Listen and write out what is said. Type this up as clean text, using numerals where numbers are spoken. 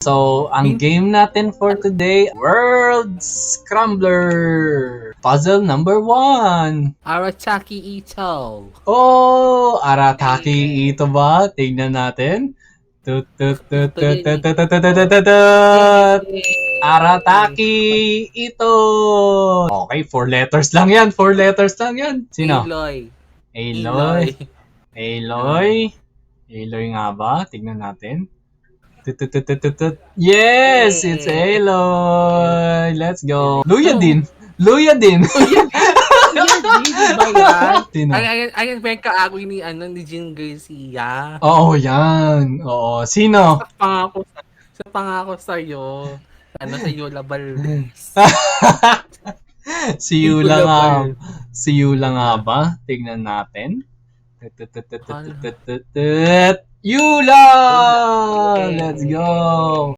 So, ang game natin for today, World Scrambler! Puzzle number 1! Arataki Ito. Oh! Arataki ito ba? Tingnan natin. Tut tut tut tut tut tut tut tut tut tut. Arataki ito! Okay, 4 letters lang yan. 4 letters lang yan. Sino? Aloy. Aloy. Aloy. Aloy nga ba? Tignan natin. Tututututut. Yes! It's Aloy! Let's go! Luya din! Luya din! Sino? Ayan ba yung kaagoy ni, ni Jean Garcia? Oo, yan. Oo. Sino? Sa pangako sa'yo. Sa Yola Valdez. Si Yula nga. Si Yula nga ba? Tignan natin. Yula! Let's go!